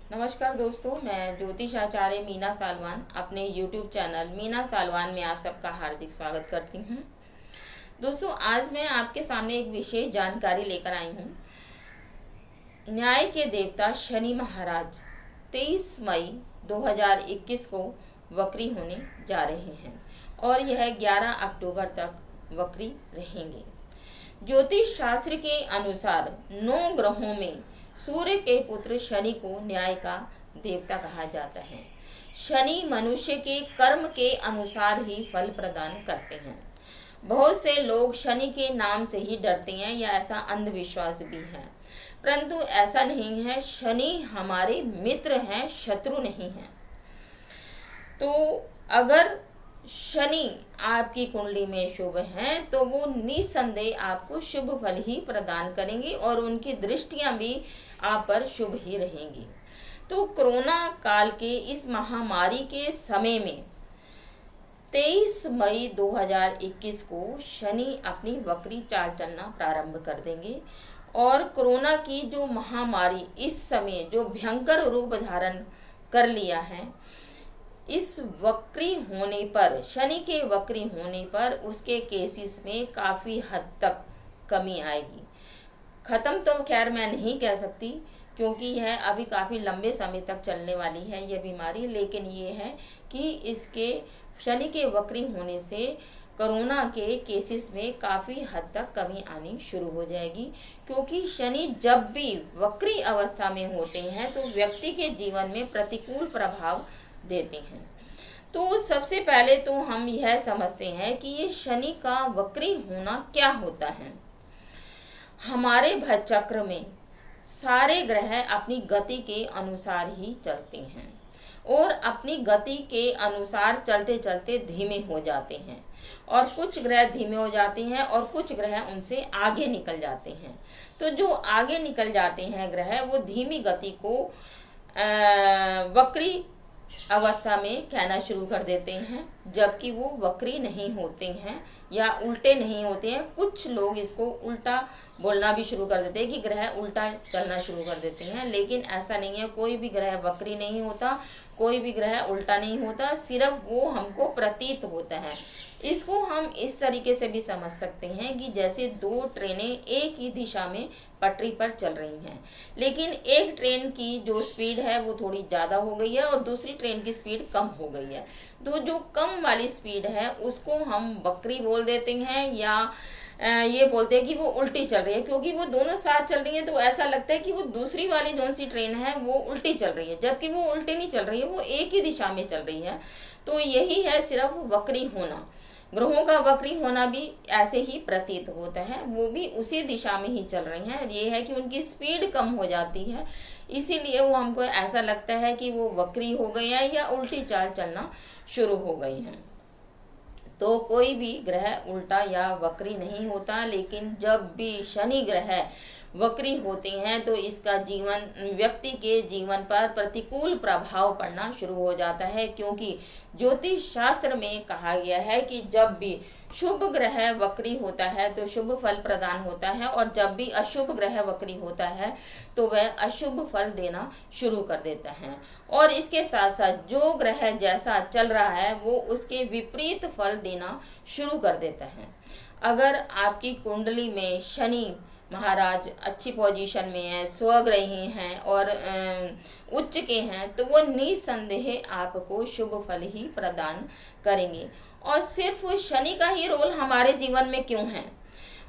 नमस्कार दोस्तों, मैं ज्योतिष आचार्य मीना सालवान अपने YouTube चैनल मीना सालवान में आप सबका हार्दिक स्वागत करती हूँ। दोस्तों, आज मैं आपके सामने एक विशेष जानकारी लेकर आई हूँ। न्याय के देवता शनि महाराज 23 मई 2021 को वक्री होने जा रहे हैं और यह 11 अक्टूबर तक वक्री रहेंगे। ज्योतिष शास्त्र के अनुसार 9 ग्रहों में सूर्य के पुत्र शनि को न्याय का देवता कहा जाता है। शनि मनुष्य के कर्म के अनुसार ही फल प्रदान करते हैं। बहुत से लोग शनि के नाम से ही डरते हैं या ऐसा अंधविश्वास भी है, परंतु ऐसा नहीं है। शनि हमारे मित्र हैं, शत्रु नहीं हैं। तो अगर शनि आपकी कुंडली में शुभ हैं तो वो निसंदेह आपको शुभ फल ही प्रदान करेंगे और उनकी दृष्टियां भी आप पर शुभ ही रहेंगी। तो कोरोना काल के इस महामारी के समय में 23 मई 2021 को शनि अपनी वक्री चाल चलना प्रारंभ कर देंगे और कोरोना की जो महामारी इस समय जो भयंकर रूप धारण कर लिया है, इस वक्री होने पर, शनि के वक्री होने पर उसके केसेस में काफ़ी हद तक कमी आएगी। ख़त्म तो खैर मैं नहीं कह सकती, क्योंकि यह अभी काफ़ी लंबे समय तक चलने वाली है यह बीमारी, लेकिन ये है कि इसके शनि के वक्री होने से कोरोना के केसेस में काफ़ी हद तक कमी आनी शुरू हो जाएगी। क्योंकि शनि जब भी वक्री अवस्था में होते हैं तो व्यक्ति के जीवन में प्रतिकूल प्रभाव देते हैं। तो सबसे पहले तो हम यह समझते हैं कि ये शनि का वक्री होना क्या होता है। हमारे भवचक्र में सारे ग्रह अपनी गति के अनुसार ही चलते हैं और अपनी गति के अनुसार चलते चलते धीमे हो जाते हैं, और कुछ ग्रह धीमे हो जाते हैं और कुछ ग्रह उनसे आगे निकल जाते हैं। तो जो आगे निकल जाते हैं ग्रह, वो धीमी गति को वक्री अवस्था में कहना शुरू कर देते हैं, जबकि वो वक्री नहीं होते हैं या उल्टे नहीं होते हैं। कुछ लोग इसको उल्टा बोलना भी शुरू कर देते हैं कि ग्रह उल्टा चलना शुरू कर देते हैं, लेकिन ऐसा नहीं है। कोई भी ग्रह वक्री नहीं होता, कोई भी ग्रह उल्टा नहीं होता, सिर्फ वो हमको प्रतीत होता है। इसको हम इस तरीके से भी समझ सकते हैं कि जैसे दो ट्रेनें एक ही दिशा में पटरी पर चल रही हैं, लेकिन एक ट्रेन की जो स्पीड है वो थोड़ी ज़्यादा हो गई है और दूसरी ट्रेन की स्पीड कम हो गई है। तो जो कम वाली स्पीड है उसको हम वक्री बोल देते हैं, या ये बोलते हैं कि वो उल्टी चल रही है, क्योंकि वो दोनों साथ चल रही है तो ऐसा लगता है कि वो दूसरी वाली जो सी ट्रेन है वो उल्टी चल रही है, जबकि वो उल्टी नहीं चल रही है, वो एक ही दिशा में चल रही है। तो यही है सिर्फ वक्री होना। ग्रहों का वक्री होना भी ऐसे ही प्रतीत होता है, वो भी उसी दिशा में ही चल रही हैं। ये है कि उनकी स्पीड कम हो जाती है, इसीलिए वो हमको ऐसा लगता है कि वो वक्री हो गई है या उल्टी चाल चलना शुरू हो गई हैं। तो कोई भी ग्रह उल्टा या वक्री नहीं होता, लेकिन जब भी शनि ग्रह वक्री होते हैं तो इसका व्यक्ति के जीवन पर प्रतिकूल प्रभाव पड़ना शुरू हो जाता है। क्योंकि ज्योतिष शास्त्र में कहा गया है कि जब भी शुभ ग्रह वक्री होता है तो शुभ फल प्रदान होता है, और जब भी अशुभ ग्रह वक्री होता है तो वह अशुभ फल देना शुरू कर देता है। और इसके साथ साथ जो ग्रह जैसा चल रहा है वो उसके विपरीत फल देना शुरू कर देता है। अगर आपकी कुंडली में शनि महाराज अच्छी पोजीशन में है, स्वग्रही हैं और उच्च के हैं, तो वो निसंदेह आपको शुभ फल ही प्रदान करेंगे। और सिर्फ शनि का ही रोल हमारे जीवन में क्यों है,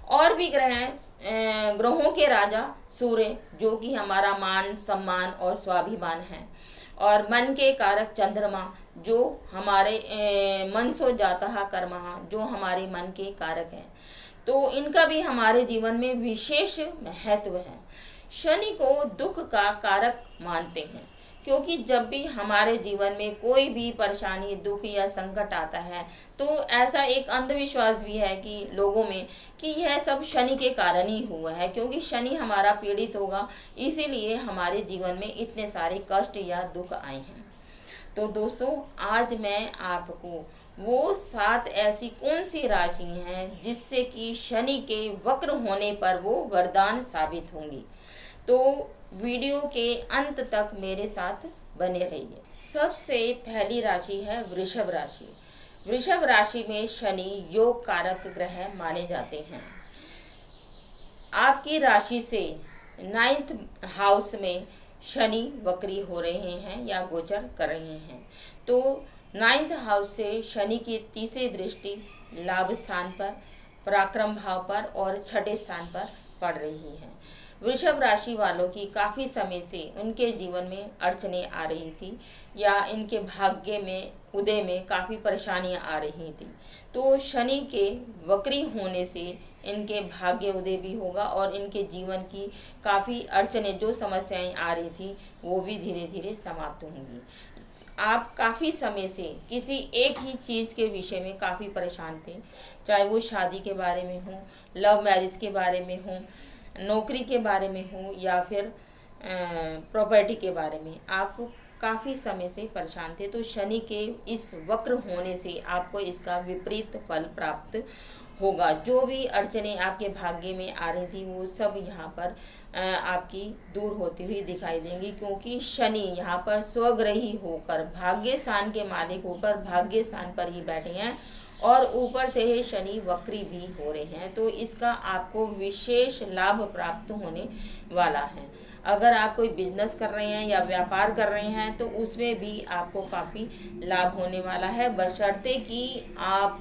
और भी ग्रहों के राजा सूर्य, जो कि हमारा मान सम्मान और स्वाभिमान है, और मन के कारक चंद्रमा, जो हमारे मनसो जातः कर्मः, जो हमारे मन के कारक हैं, तो इनका भी हमारे जीवन में विशेष महत्व है। शनि को दुख का कारक मानते हैं, क्योंकि जब भी हमारे जीवन में कोई भी परेशानी, दुख या संकट आता है तो ऐसा एक अंधविश्वास भी है कि लोगों में कि यह सब शनि के कारण ही हुआ है, क्योंकि शनि हमारा पीड़ित होगा, इसीलिए हमारे जीवन में इतने सारे कष्ट या दुख आए हैं। तो दोस्तों, आज मैं आपको वो 7 ऐसी कौन सी राशि हैं जिससे कि शनि के वक्र होने पर वो वरदान साबित होंगी। तो वीडियो के अंत तक मेरे साथ बने रहिए। सबसे पहली राशि है वृषभ राशि। वृषभ राशि में शनि योग कारक ग्रह माने जाते हैं। आपकी राशि से 9th हाउस में शनि वक्री हो रहे हैं या गोचर कर रहे हैं, तो 9th हाउस से शनि की तीसरी दृष्टि लाभ स्थान पर, पराक्रम भाव पर और छठे स्थान पर पड़ रही है। वृषभ राशि वालों की काफ़ी समय से उनके जीवन में अड़चने आ रही थी या इनके भाग्य में उदय में काफ़ी परेशानियां आ रही थी, तो शनि के वक्री होने से इनके भाग्य उदय भी होगा और इनके जीवन की काफ़ी अड़चने, जो समस्याएं आ रही थी, वो भी धीरे धीरे समाप्त होंगी। आप काफ़ी समय से किसी एक ही चीज़ के विषय में काफ़ी परेशान थे, चाहे वो शादी के बारे में हो, लव मैरिज के बारे में हो, नौकरी के बारे में हो या फिर प्रॉपर्टी के बारे में। आप काफ़ी समय से परेशान थे, तो शनि के इस वक्र होने से आपको इसका विपरीत फल प्राप्त होगा। जो भी अड़चने आपके भाग्य में आ रही थी, वो सब यहाँ पर आपकी दूर होती हुई दिखाई देंगी, क्योंकि शनि यहाँ पर स्वग्रही होकर, भाग्य स्थान के मालिक होकर भाग्य स्थान पर ही बैठे हैं और ऊपर से ही शनि वक्री भी हो रहे हैं, तो इसका आपको विशेष लाभ प्राप्त होने वाला है। अगर आप कोई बिजनेस कर रहे हैं या व्यापार कर रहे हैं, तो उसमें भी आपको काफ़ी लाभ होने वाला है, बशर्ते कि आप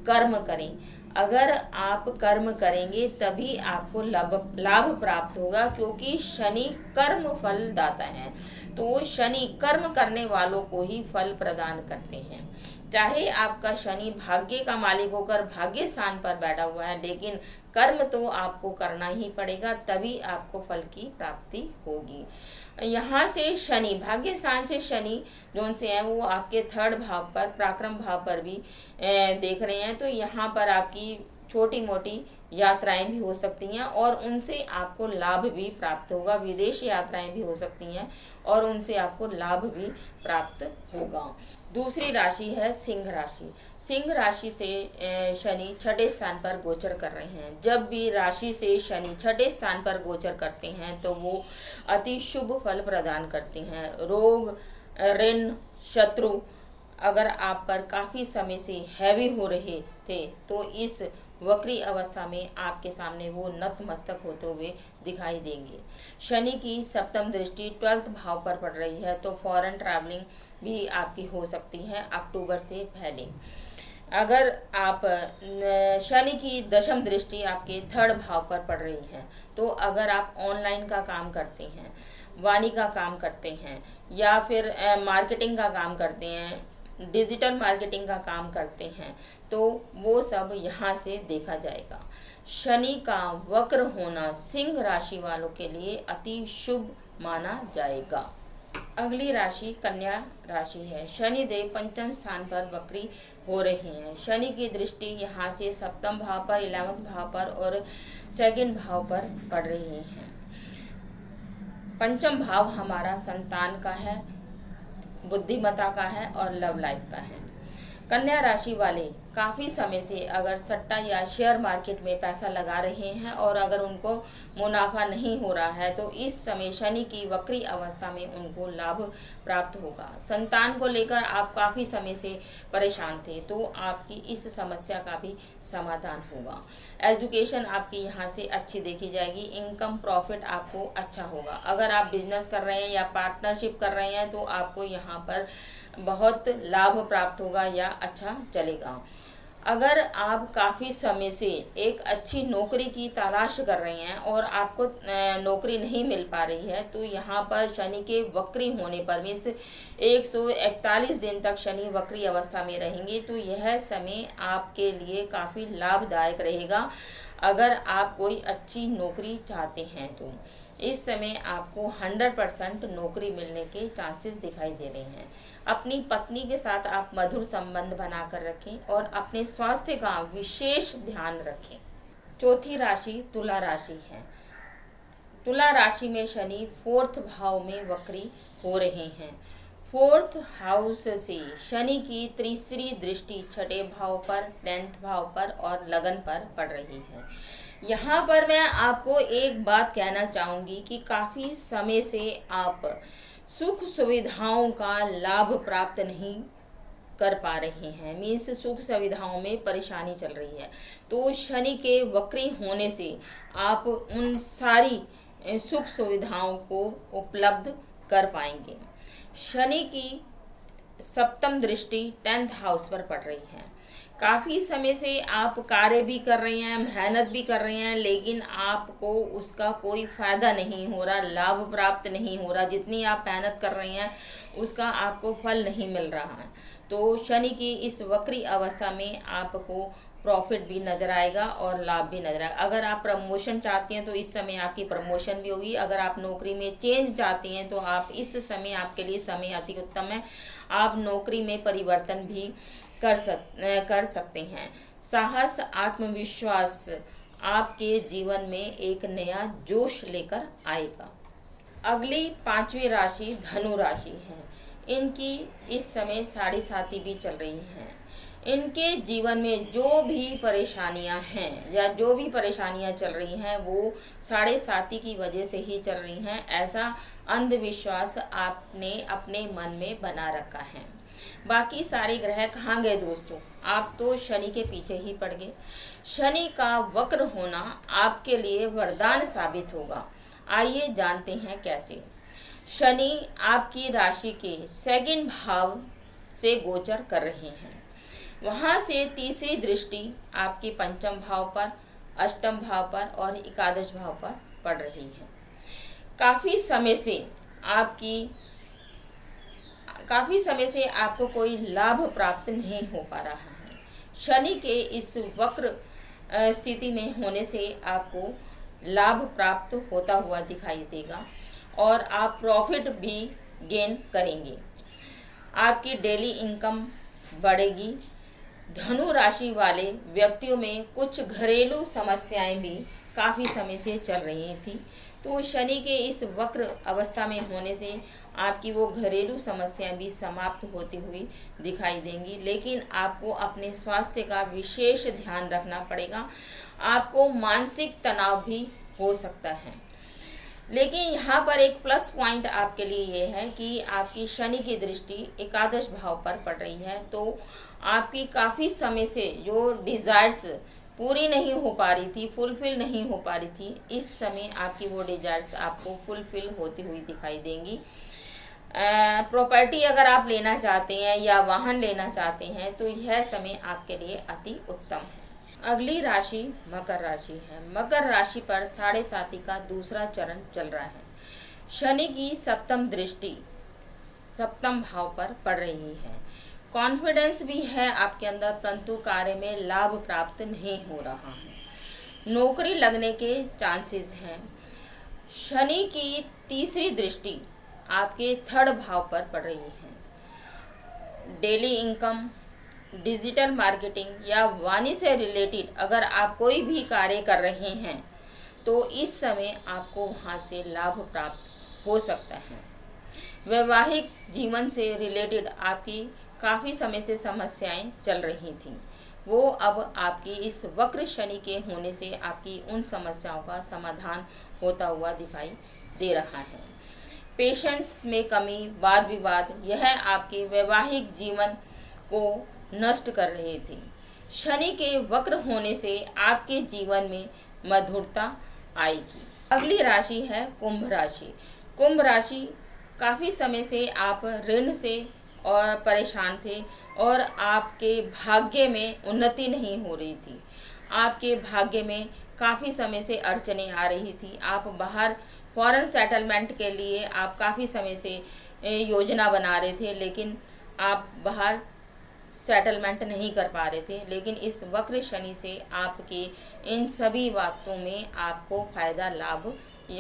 कर्म करें। अगर आप कर्म करेंगे तभी आपको लाभ प्राप्त होगा, क्योंकि शनि कर्म फल दाता है, तो शनि कर्म करने वालों को ही फल प्रदान करते हैं। चाहे आपका शनि भाग्य का मालिक होकर भाग्य स्थान पर बैठा हुआ है, लेकिन कर्म तो आपको करना ही पड़ेगा, तभी आपको फल की प्राप्ति होगी। यहाँ से शनि, भाग्य स्थान से शनि जोन से हैं, वो आपके 3rd भाव पर, पराक्रम भाव पर भी देख रहे हैं, तो यहाँ पर आपकी छोटी मोटी यात्राएं भी हो सकती हैं और उनसे आपको लाभ भी प्राप्त होगा। विदेश यात्राएं भी हो सकती हैं और उनसे आपको लाभ भी प्राप्त होगा। दूसरी राशि है सिंह राशि। सिंह राशि से शनि छठे स्थान पर गोचर कर रहे हैं। जब भी राशि से शनि छठे स्थान पर गोचर करते हैं, तो वो अति शुभ फल प्रदान करते हैं। रोग, ऋण, शत्रु अगर आप पर काफ़ी समय से हैवी हो रहे थे, तो इस वक्री अवस्था में आपके सामने वो नतमस्तक होते हुए दिखाई देंगे। शनि की सप्तम दृष्टि 12th भाव पर पड़ रही है, तो फॉरेन ट्रैवलिंग भी आपकी हो सकती है अक्टूबर से पहले। अगर आप शनि की दशम दृष्टि आपके 3rd भाव पर पड़ रही है, तो अगर आप ऑनलाइन का काम करते हैं, वाणी का काम करते हैं या फिर मार्केटिंग का काम करते हैं, डिजिटल मार्केटिंग का काम करते हैं, तो वो सब यहाँ से देखा जाएगा। शनि का वक्र होना सिंह राशि वालों के लिए अति शुभ माना जाएगा। अगली राशि कन्या राशि है। शनि देव 5th स्थान पर वक्री हो रहे हैं। शनि की दृष्टि यहाँ से 7th भाव पर, 11th भाव पर और 2nd भाव पर पड़ रही है। 5th भाव हमारा संतान का है, बुद्धिमत्ता का है और लव लाइफ का है। कन्या राशि वाले काफ़ी समय से अगर सट्टा या शेयर मार्केट में पैसा लगा रहे हैं और अगर उनको मुनाफा नहीं हो रहा है, तो इस समय शनि की वक्री अवस्था में उनको लाभ प्राप्त होगा। संतान को लेकर आप काफ़ी समय से परेशान थे, तो आपकी इस समस्या का भी समाधान होगा। एजुकेशन आपकी यहाँ से अच्छी देखी जाएगी। इनकम प्रॉफिट आपको अच्छा होगा। अगर आप बिजनेस कर रहे हैं या पार्टनरशिप कर रहे हैं, तो आपको यहाँ पर बहुत लाभ प्राप्त होगा या अच्छा चलेगा। अगर आप काफ़ी समय से एक अच्छी नौकरी की तलाश कर रहे हैं और आपको नौकरी नहीं मिल पा रही है, तो यहाँ पर शनि के वक्री होने पर भी 141 दिन तक शनि वक्री अवस्था में रहेंगे, तो यह समय आपके लिए काफ़ी लाभदायक रहेगा। अगर आप कोई अच्छी नौकरी चाहते हैं, तो इस समय आपको 100% नौकरी मिलने के चांसेस दिखाई दे रहे हैं। अपनी पत्नी के साथ आप मधुर संबंध बनाकर रखें और अपने स्वास्थ्य का विशेष ध्यान रखें। चौथी राशि तुला राशि है। तुला राशि में शनि 4th भाव में वक्री हो रहे हैं। 4th हाउस से शनि की तीसरी दृष्टि 6ठे भाव पर, 10th भाव पर और लगन पर पड़ रही है। यहाँ पर मैं आपको एक बात कहना चाहूँगी कि काफ़ी समय से आप सुख सुविधाओं का लाभ प्राप्त नहीं कर पा रहे हैं, मीन्स सुख सुविधाओं में परेशानी चल रही है। तो शनि के वक्री होने से आप उन सारी सुख सुविधाओं को उपलब्ध कर पाएंगे। शनि की सप्तम दृष्टि 10th हाउस पर पड़ रही है। काफ़ी समय से आप कार्य भी कर रहे हैं, मेहनत भी कर रहे हैं, लेकिन आपको उसका कोई फ़ायदा नहीं हो रहा, लाभ प्राप्त नहीं हो रहा। जितनी आप मेहनत कर रहे हैं उसका आपको फल नहीं मिल रहा है। तो शनि की इस वक्री अवस्था में आपको प्रॉफिट भी नज़र आएगा और लाभ भी नज़र आएगा। अगर आप प्रमोशन चाहते हैं तो इस समय आपकी प्रमोशन भी होगी। अगर आप नौकरी में चेंज चाहते हैं तो आप इस समय आपके लिए समय अति उत्तम है। आप नौकरी में परिवर्तन भी कर सकते हैं। साहस, आत्मविश्वास आपके जीवन में एक नया जोश लेकर आएगा। अगली 5वीं राशि धनु राशि है। इनकी इस समय साढ़े साथी भी चल रही हैं। इनके जीवन में जो भी परेशानियां हैं या जो भी परेशानियां चल रही हैं वो साढ़े साथी की वजह से ही चल रही हैं। ऐसा अंधविश्वास आपने अपने मन में बना रखा है। बाकी सारे ग्रह कहाँ गए दोस्तों? आप तो शनि के पीछे ही पड़ गए। शनि का वक्र होना आपके लिए वरदान साबित होगा। आइए जानते हैं कैसे। शनि आपकी राशि के 2nd भाव से गोचर कर रहे हैं। वहाँ से तीसरी दृष्टि आपके 5म भाव पर, 8म भाव पर और एकादश भाव पर पड़ रही है। काफ़ी समय से आपको कोई लाभ प्राप्त नहीं हो पा रहा है। शनि के इस वक्र स्थिति में होने से आपको लाभ प्राप्त होता हुआ दिखाई देगा और आप प्रॉफिट भी गेन करेंगे। आपकी डेली इनकम बढ़ेगी। धनु राशि वाले व्यक्तियों में कुछ घरेलू समस्याएं भी काफ़ी समय से चल रही थी। तो शनि के इस वक्र अवस्था में होने से आपकी वो घरेलू समस्याएं भी समाप्त होती हुई दिखाई देंगी। लेकिन आपको अपने स्वास्थ्य का विशेष ध्यान रखना पड़ेगा। आपको मानसिक तनाव भी हो सकता है। लेकिन यहाँ पर एक प्लस पॉइंट आपके लिए ये है कि आपकी शनि की दृष्टि एकादश भाव पर पड़ रही है। तो आपकी काफ़ी समय से जो डिज़ायर्स पूरी नहीं हो पा रही थी, फुलफ़िल नहीं हो पा रही थी, इस समय आपकी वो डिज़ायर्स आपको फुलफ़िल होती हुई दिखाई देंगी। प्रॉपर्टी अगर आप लेना चाहते हैं या वाहन लेना चाहते हैं तो यह समय आपके लिए अति उत्तम है। अगली राशि मकर राशि है। मकर राशि पर साढ़े साथी का दूसरा चरण चल रहा है। शनि की सप्तम दृष्टि 7म भाव पर पड़ रही है। कॉन्फिडेंस भी है आपके अंदर, परंतु कार्य में लाभ प्राप्त नहीं हो रहा है। नौकरी लगने के चांसेस हैं। शनि की तीसरी दृष्टि आपके 3rd भाव पर पड़ रही है। डेली इनकम, डिजिटल मार्केटिंग या वाणी से रिलेटेड अगर आप कोई भी कार्य कर रहे हैं तो इस समय आपको वहाँ से लाभ प्राप्त हो सकता है। वैवाहिक जीवन से रिलेटेड आपकी काफ़ी समय से समस्याएं चल रही थीं, वो अब आपकी इस वक्र शनि के होने से आपकी उन समस्याओं का समाधान होता हुआ दिखाई दे रहा है। पेशेंस में कमी, वाद विवाद, यह आपके वैवाहिक जीवन को नष्ट कर रहे थे। शनि के वक्र होने से आपके जीवन में मधुरता आएगी। अगली राशि है कुंभ राशि। कुंभ राशि काफ़ी समय से आप ऋण से और परेशान थे और आपके भाग्य में उन्नति नहीं हो रही थी। आपके भाग्य में काफ़ी समय से अड़चनें आ रही थी। आप बाहर फॉरेन सेटलमेंट के लिए आप काफ़ी समय से योजना बना रहे थे, लेकिन आप बाहर सेटलमेंट नहीं कर पा रहे थे। लेकिन इस वक्र शनि से आपके इन सभी बातों में आपको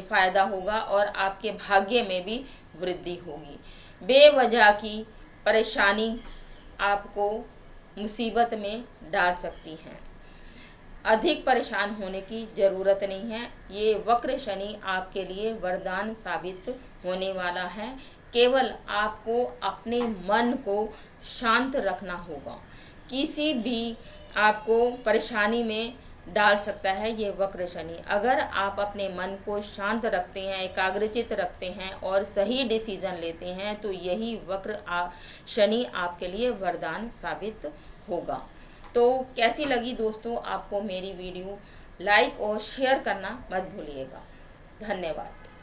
फ़ायदा होगा और आपके भाग्य में भी वृद्धि होगी। बेवजह की परेशानी आपको मुसीबत में डाल सकती है। अधिक परेशान होने की ज़रूरत नहीं है। ये वक्र शनि आपके लिए वरदान साबित होने वाला है। केवल आपको अपने मन को शांत रखना होगा। किसी भी आपको परेशानी में डाल सकता है ये वक्र शनि। अगर आप अपने मन को शांत रखते हैं, एकाग्रचित रखते हैं और सही डिसीजन लेते हैं तो यही वक्र शनि आपके लिए वरदान साबित होगा। तो कैसी लगी दोस्तों आपको मेरी वीडियो? लाइक और शेयर करना मत भूलिएगा। धन्यवाद।